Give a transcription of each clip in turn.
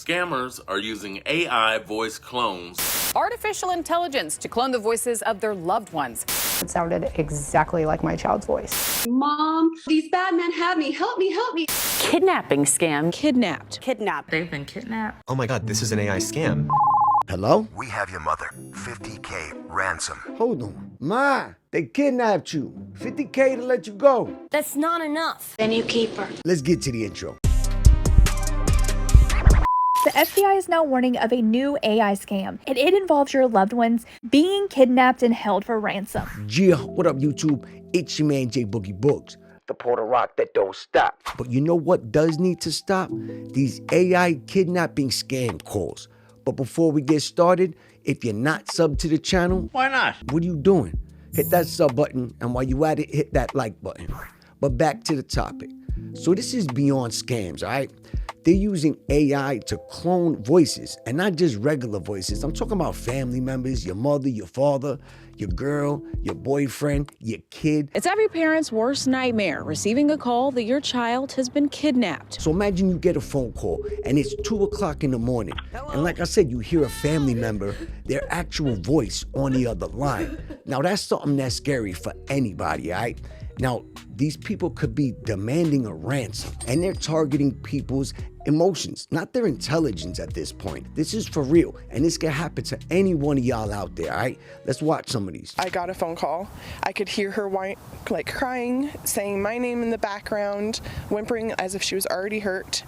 Scammers are using AI voice clones. Artificial intelligence to clone the voices of their loved ones. It sounded exactly like my child's voice. Mom, these bad men have me. Help me, help me. Kidnapping scam. Kidnapped. Kidnapped. They've been kidnapped. Oh my God, this is an AI scam. Hello? We have your mother. $50K ransom. Hold on. Ma, they kidnapped you. $50K to let you go. That's not enough. Then you keep her. Let's get to the intro. The FBI is now warning of a new AI scam, and it involves your loved ones being kidnapped and held for ransom. Yeah, what up, YouTube? It's your man, J Boogie Books, the Porter Rock that don't stop. But you know what does need to stop? These AI kidnapping scam calls. But before we get started, if you're not subbed to the channel, Why not? what are you doing? Hit that sub button, and while you at it, hit that like button. But back to the topic. So this is beyond scams, all right? They're using AI to clone voices, and not just regular voices. I'm talking about family members, your mother, your father, your girl, your boyfriend, your kid. It's every parent's worst nightmare, receiving a call that your child has been kidnapped. So imagine you get a phone call, and it's 2 o'clock in the morning. And like I said, you hear a family member, their actual voice on the other line. Now that's something that's scary for anybody, all right? Now, these people could be demanding a ransom, and they're targeting people's emotions, not their intelligence at this point. This is for real, and this can happen to any one of y'all out there, all right? Let's watch some of these. I got a phone call. I could hear her crying, saying my name in the background, whimpering as if she was already hurt.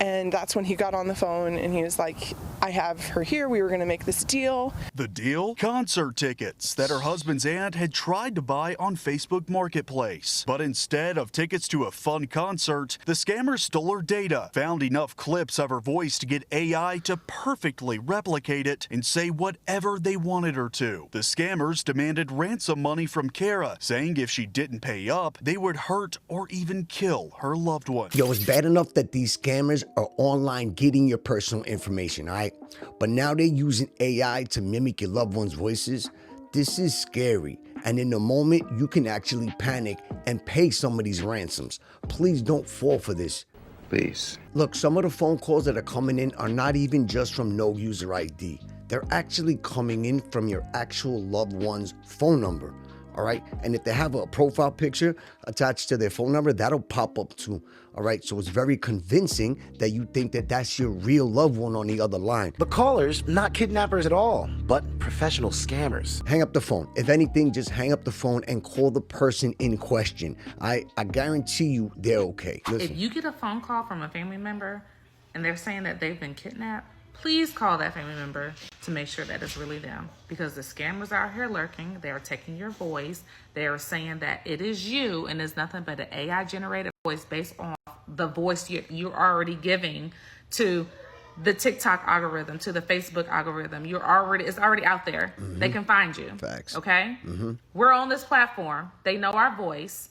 And that's when he got on the phone and he was like, I have her here. We were going to make this deal. The deal? Concert tickets that her husband's aunt had tried to buy on Facebook Marketplace. But instead of tickets to a fun concert, the scammers stole her data, found enough clips of her voice to get AI to perfectly replicate it and say whatever they wanted her to. The scammers demanded ransom money from Kara, saying if she didn't pay up, they would hurt or even kill her loved one. Yo, it's bad enough that these scammers are online getting your personal information, all right? But now they're using AI to mimic your loved one's voices. This is scary. And in the moment, you can actually panic and pay some of these ransoms. Please don't fall for this. Please. Look, some of the phone calls that are coming in are not even just from no user ID. They're actually coming in from your actual loved one's phone number. All right. And if they have a profile picture attached to their phone number, that'll pop up too. All right. So it's very convincing that you think that that's your real loved one on the other line. The callers, not kidnappers at all, but professional scammers. Hang up the phone. If anything, just hang up the phone and call the person in question. I guarantee you they're okay. Listen. If you get a phone call from a family member and they're saying that they've been kidnapped, please call that family member to make sure that it's really them, because the scammers are out here lurking. They are taking your voice. They are saying that it is you and it's nothing but an AI generated voice based on the voice you're already giving to the TikTok algorithm, to the Facebook algorithm. It's already out there. Mm-hmm. They can find you. Facts. Okay? Mm-hmm. We're on this platform. They know our voice.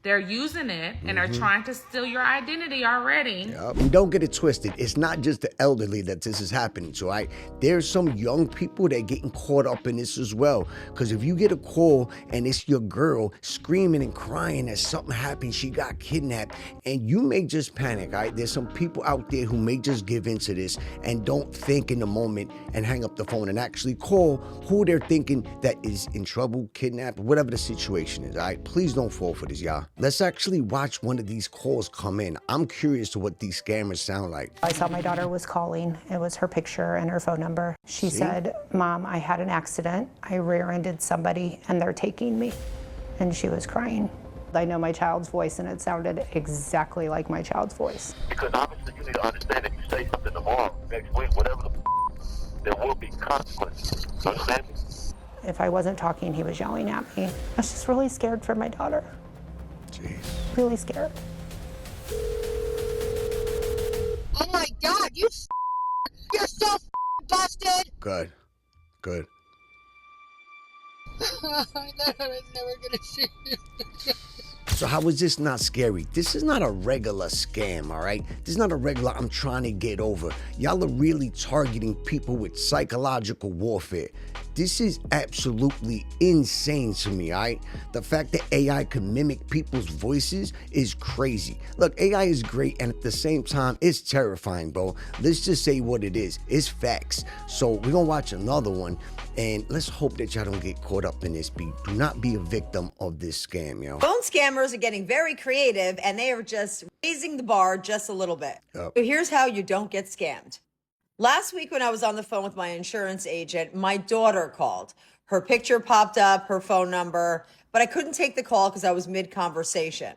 They're using it and are trying to steal your identity already. Yep. And don't get it twisted. It's not just the elderly that this is happening to, right? There's some young people that are getting caught up in this as well. Because if you get a call and it's your girl screaming and crying that something happened, she got kidnapped, and you may just panic, all right? There's some people out there who may just give into this and don't think in the moment and hang up the phone and actually call who they're thinking that is in trouble, kidnapped, whatever the situation is, all right? Please don't fall for this, y'all. Let's actually watch one of these calls come in. I'm curious to what these scammers sound like. I saw my daughter was calling. It was her picture and her phone number. She said, Mom, I had an accident. I rear-ended somebody and they're taking me. And she was crying. I know my child's voice and it sounded exactly like my child's voice. Because obviously you need to understand if you say something tomorrow, next week, whatever, there will be consequences. You understand me? If I wasn't talking, he was yelling at me. I was just really scared for my daughter. Jeez. Really scared. Oh my God, you're so busted. Good. I thought I was never gonna see you. So how is this not scary? This is not a regular scam, all right? This is not a regular I'm trying to get over. Y'all are really targeting people with psychological warfare. This is absolutely insane to me, all right? The fact that AI can mimic people's voices is crazy. Look, AI is great, and at the same time, it's terrifying, bro. Let's just say what it is. It's facts. So we're gonna watch another one, and let's hope that y'all don't get caught up in this. Do not be a victim of this scam, yo. Phone scammers are getting very creative, and they are just raising the bar just a little bit. Yep. So here's how you don't get scammed. Last week when I was on the phone with my insurance agent, my daughter called. Her picture popped up, her phone number, but I couldn't take the call because I was mid-conversation.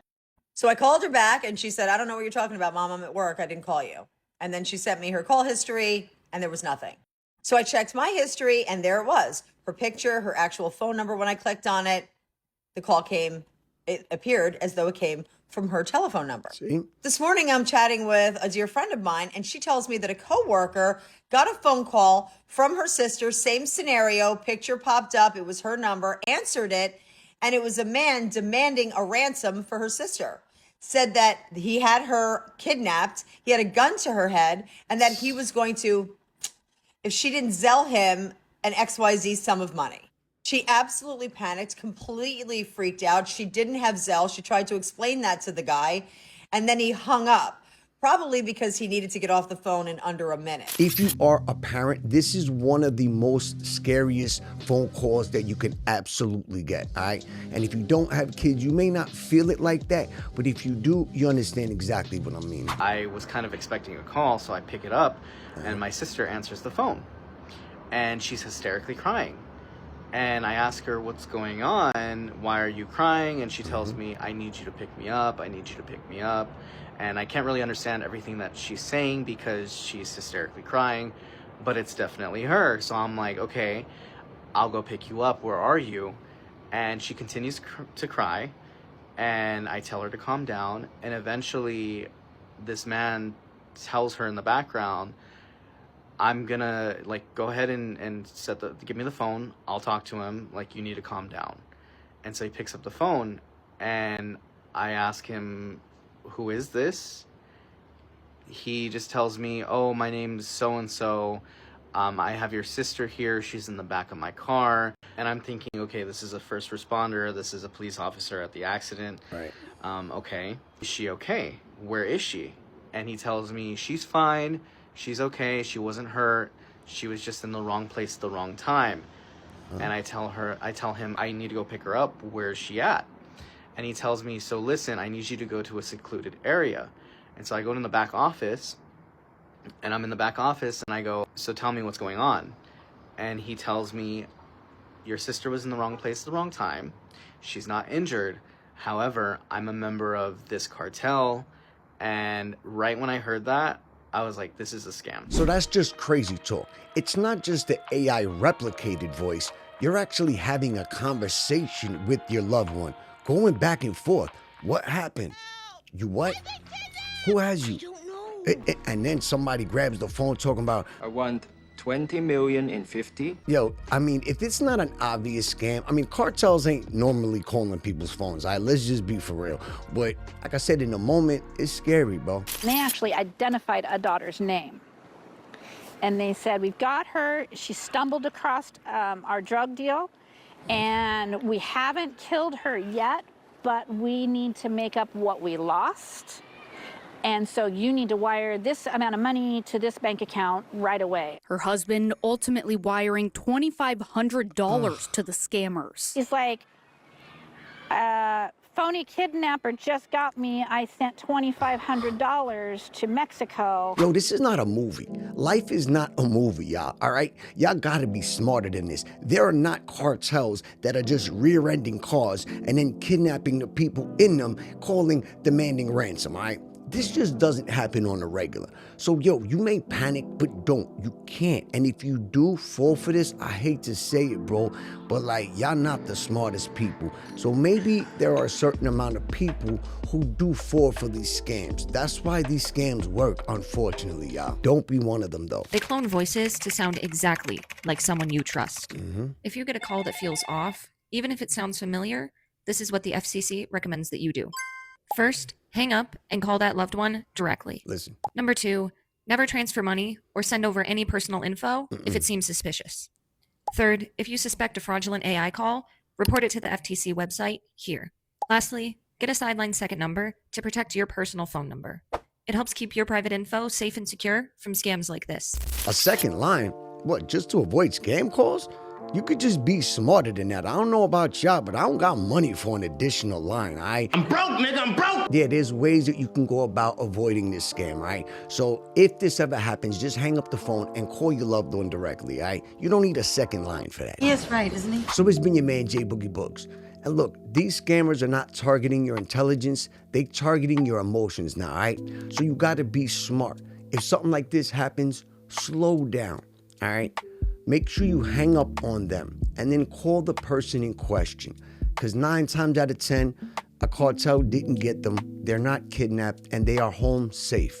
So I called her back and she said, I don't know what you're talking about, Mom. I'm at work. I didn't call you. And then she sent me her call history and there was nothing. So I checked my history and there it was. Her picture, her actual phone number. When I clicked on it, the call came, it appeared as though it came from her telephone number. See? This morning, I'm chatting with a dear friend of mine, and she tells me that a coworker got a phone call from her sister, same scenario, picture popped up, it was her number, answered it, and it was a man demanding a ransom for her sister. Said that he had her kidnapped, he had a gun to her head, and that he was going to, if she didn't Zelle him an XYZ sum of money. She absolutely panicked, completely freaked out. She didn't have Zelle. She tried to explain that to the guy, and then he hung up, probably because he needed to get off the phone in under a minute. If you are a parent, this is one of the most scariest phone calls that you can absolutely get, all right? And if you don't have kids, you may not feel it like that, but if you do, you understand exactly what I mean. I was kind of expecting a call, so I pick it up, and my sister answers the phone, and she's hysterically crying. And I ask her, what's going on? Why are you crying? And she tells me, I need you to pick me up. I need you to pick me up. And I can't really understand everything that she's saying because she's hysterically crying, but it's definitely her. So I'm like, okay, I'll go pick you up. Where are you? And she continues to cry. And I tell her to calm down. And eventually this man tells her in the background, I'm gonna go ahead and give me the phone. I'll talk to him. You need to calm down. And so he picks up the phone and I ask him, who is this? He just tells me, oh, my name's so-and-so. I have your sister here. She's in the back of my car. And I'm thinking, okay, this is a first responder. This is a police officer at the accident. Right. Okay. Is she okay? Where is she? And he tells me she's fine. She's okay. She wasn't hurt. She was just in the wrong place at the wrong time. And I tell him, I need to go pick her up. Where's she at? And he tells me, so listen, I need you to go to a secluded area. And so I go to the back office, and I'm in the back office, and I go, so tell me what's going on. And he tells me, your sister was in the wrong place at the wrong time. She's not injured. However, I'm a member of this cartel. And right when I heard that, I was like, this is a scam. So that's just crazy talk. It's not just the AI replicated voice. You're actually having a conversation with your loved one, going back and forth. What happened? You what? Who has you? I don't know. And then somebody grabs the phone talking about, I want 20 million in 50. Yo, I mean, if it's not an obvious scam, I mean, cartels ain't normally calling people's phones. All right, let's just be for real. But like I said, in the moment, it's scary, bro. They actually identified a daughter's name. And they said, we've got her. She stumbled across our drug deal. And we haven't killed her yet, but we need to make up what we lost. And so you need to wire this amount of money to this bank account right away. Her husband ultimately wiring $2,500 to the scammers. He's like, phony kidnapper just got me. I sent $2,500 to Mexico. Yo, this is not a movie. Life is not a movie, y'all, all right? Y'all gotta be smarter than this. There are not cartels that are just rear-ending cars and then kidnapping the people in them, demanding ransom, all right? This just doesn't happen on the regular. So, yo, you may panic, but don't. You can't. And if you do fall for this, I hate to say it, bro, but y'all not the smartest people. So maybe there are a certain amount of people who do fall for these scams. That's why these scams work, unfortunately, y'all. Don't be one of them, though. They clone voices to sound exactly like someone you trust. If you get a call that feels off, even if it sounds familiar, this is what the FCC recommends that you do. First, hang up and call that loved one directly. Listen. Number 2, never transfer money or send over any personal info if it seems suspicious. Third, if you suspect a fraudulent AI call, report it to the FTC website here. Lastly, get a sideline second number to protect your personal phone number. It helps keep your private info safe and secure from scams like this. A second line? What, just to avoid scam calls? You could just be smarter than that. I don't know about y'all, but I don't got money for an additional line, I'm broke, nigga, I'm broke! Yeah, there's ways that you can go about avoiding this scam, right? So if this ever happens, just hang up the phone and call your loved one directly, You don't need a second line for that. He is right, isn't he? So it's been your man, J Boogie Books. And look, these scammers are not targeting your intelligence, they're targeting your emotions now, So you gotta be smart. If something like this happens, slow down, Make sure you hang up on them and then call the person in question. Because 9 times out of 10, a cartel didn't get them, they're not kidnapped, and they are home safe,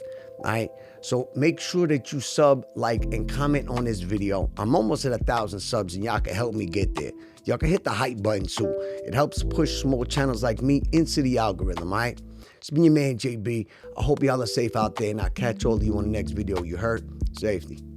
So make sure that you sub, like, and comment on this video. I'm almost at 1,000 subs, and y'all can help me get there. Y'all can hit the hype button too. It helps push small channels like me into the algorithm, It's been your man, JB. I hope y'all are safe out there, and I'll catch all of you on the next video. You heard? Safety.